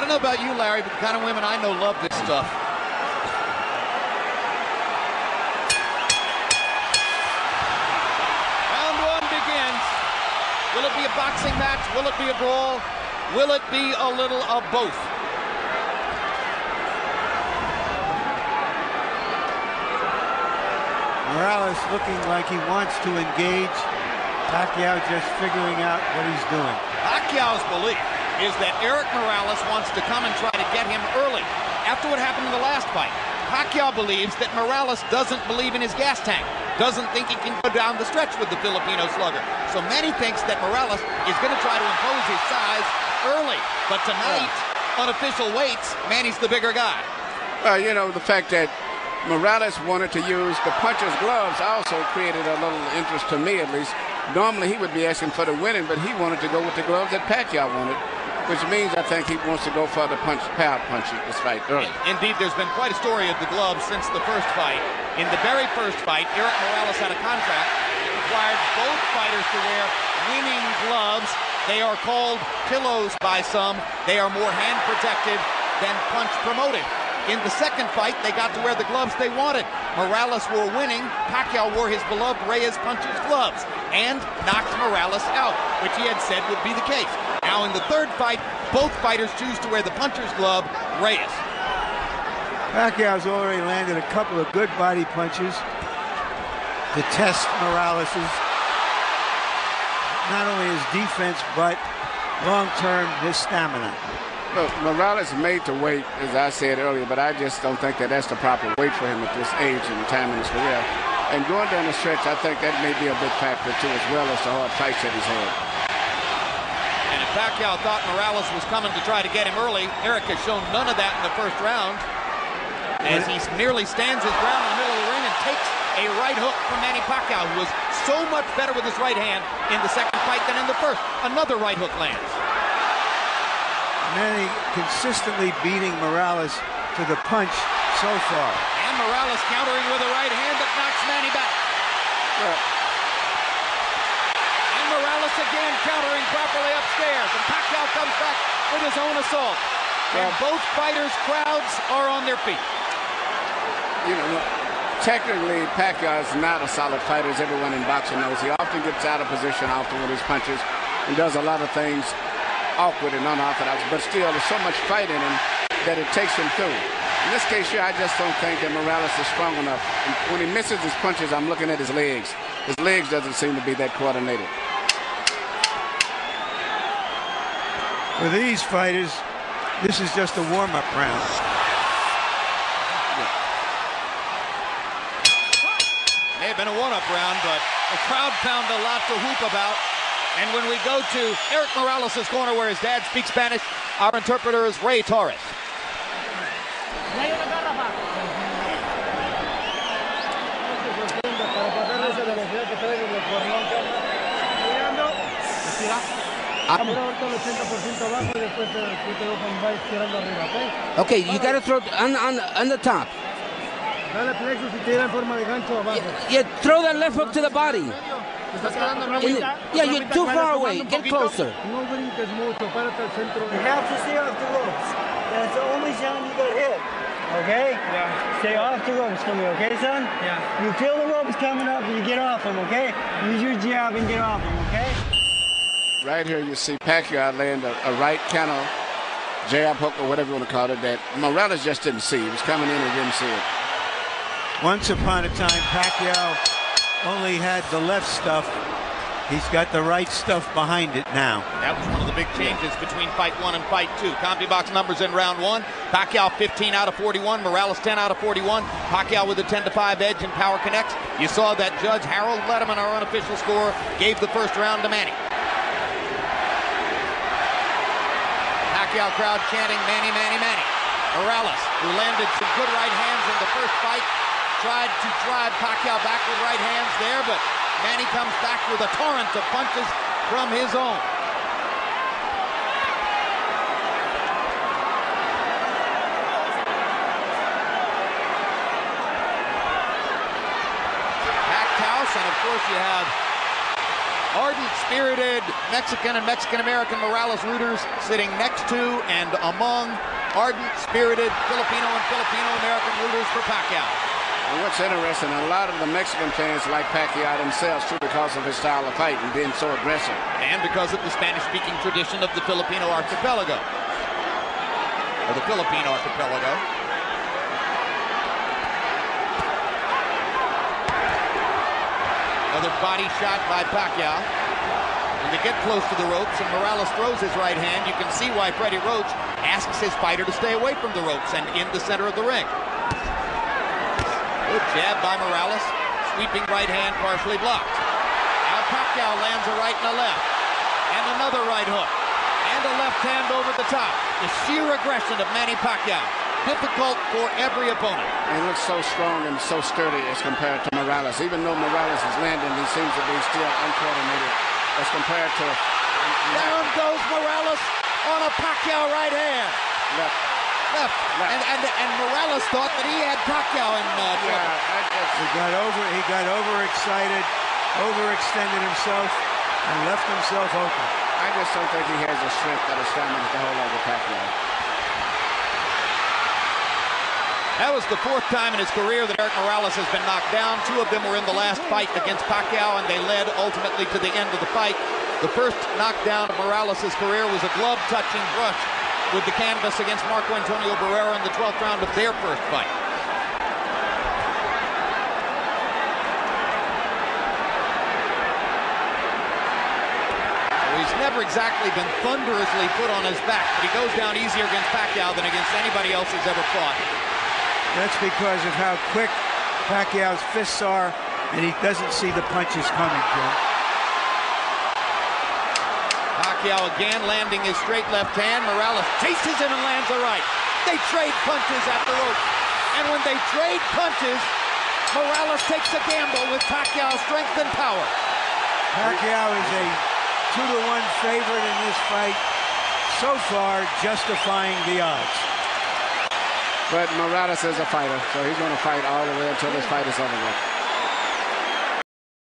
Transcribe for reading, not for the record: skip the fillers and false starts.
don't know about you, Larry, but the kind of women I know love this stuff. Round one begins. Will it be a boxing match? Will it be a brawl? Will it be a little of both? Morales looking like he wants to engage. Pacquiao just figuring out what he's doing. Pacquiao's belief is that Eric Morales wants to come and try to get him early. After what happened in the last fight, Pacquiao believes that Morales doesn't believe in his gas tank, doesn't think he can go down the stretch with the Filipino slugger. So Manny thinks that Morales is going to try to impose his size early. But tonight, unofficial weights, Manny's the bigger guy. You know, the fact that Morales wanted to use the puncher's gloves also created a little interest to me, at least. Normally he would be asking for the winning, but he wanted to go with the gloves that Pacquiao wanted, which means I think he wants to go for the power punch this fight early. Indeed, there's been quite a story of the gloves since the first fight. In the very first fight, Eric Morales had a contract that required both fighters to wear winning gloves. They are called pillows by some. They are more hand protective than punch promoting. In the second fight, they got to wear the gloves they wanted. Morales wore winning. Pacquiao wore his beloved Reyes puncher's gloves and knocked Morales out, which he had said would be the case. Now in the third fight, both fighters choose to wear the puncher's glove, Reyes. Pacquiao's already landed a couple of good body punches to test Morales's, not only his defense, but long-term his stamina. Look, Morales is made to wait, as I said earlier, but I just don't think that that's the proper weight for him at this age and time in his career. And going down the stretch, I think that may be a big factor, too, as well as the hard fights that he's had. And if Pacquiao thought Morales was coming to try to get him early, Eric has shown none of that in the first round, as he nearly stands his ground in the middle of the ring and takes a right hook from Manny Pacquiao, who was so much better with his right hand in the second fight than in the first. Another right hook lands. Manny consistently beating Morales to the punch so far. And Morales countering with a right hand that knocks Manny back. And Morales again countering properly upstairs. And Pacquiao comes back with his own assault. And both fighters' crowds are on their feet. You know, technically, Pacquiao is not a solid fighter, as everyone in boxing knows. He often gets out of position often with his punches and does a lot of things awkward and unorthodox, but still there's so much fight in him that it takes him through. In this case here, I just don't think that Morales is strong enough. And when he misses his punches, I'm looking at his legs. His legs doesn't seem to be that coordinated. For these fighters, this is just a warm-up round. May have been a one-up round, but the crowd found a lot to whoop about. And when we go to Eric Morales' corner where his dad speaks Spanish, our interpreter is Ray Torres. Okay, you got to throw on the top. Yeah, throw that left hook to the body. Yeah, you're too far away. Get closer. You have to stay off the ropes. That's the only time you get hit. Okay? Yeah. Stay off the ropes for me, okay, son? Yeah. You feel the ropes coming up and you get off them, okay? Use your jab and get off them, okay? Right here you see Pacquiao land a right kind of jab hook or whatever you want to call it that Morales just didn't see. He was coming in and didn't see it. Once upon a time, Pacquiao only had the left stuff. He's got the right stuff behind it now. That was one of the big changes between fight one and fight two. CompuBox numbers in round one. Pacquiao 15 out of 41. Morales 10 out of 41. Pacquiao with a 10-5 edge in Power Connects. You saw that Judge Harold Letterman, our unofficial score, gave the first round to Manny. Pacquiao crowd chanting Manny, Manny, Manny. Morales, who landed some good right hands in the first fight, tried to drive Pacquiao back with right hands there, but Manny comes back with a torrent of punches from his own. Packed house, and of course you have Ardent, spirited Mexican and Mexican-American Morales rooters sitting next to and among ardent, spirited Filipino and Filipino-American rooters for Pacquiao. And what's interesting, a lot of the Mexican fans like Pacquiao themselves too because of his style of fight and being so aggressive. And because of the Spanish-speaking tradition of the Filipino archipelago. Or the Philippine archipelago. Another body shot by Pacquiao. When they get close to the ropes and Morales throws his right hand, you can see why Freddie Roach asks his fighter to stay away from the ropes and in the center of the ring. Good jab by Morales. Sweeping right hand partially blocked. Now Pacquiao lands a right and a left. And another right hook. And a left hand over the top. The sheer aggression of Manny Pacquiao. Difficult for every opponent. He looks so strong and so sturdy as compared to Morales. Even though Morales is landing, he seems to be still uncoordinated as compared to... Down goes Morales on a Pacquiao right hand. Left. And Morales thought that he had Pacquiao in trouble. He got overexcited, overextended himself, and left himself open. I just don't think he has the strength or the stamina to hold over Pacquiao. That was the fourth time in his career that Eric Morales has been knocked down. Two of them were in the last fight against Pacquiao, and they led ultimately to the end of the fight. The first knockdown of Morales' career was a glove-touching brush with the canvas against Marco Antonio Barrera in the 12th round of their first fight. Well, he's never exactly been thunderously put on his back, but he goes down easier against Pacquiao than against anybody else he's ever fought. That's because of how quick Pacquiao's fists are, and he doesn't see the punches coming, Jim. Pacquiao again landing his straight left hand. Morales chases him and lands a right. They trade punches at the rope. And when they trade punches, Morales takes a gamble with Pacquiao's strength and power. Pacquiao is a 2-to-1 favorite in this fight. So far, justifying the odds. But Morales is a fighter, so he's going to fight all the way until this fight is over with.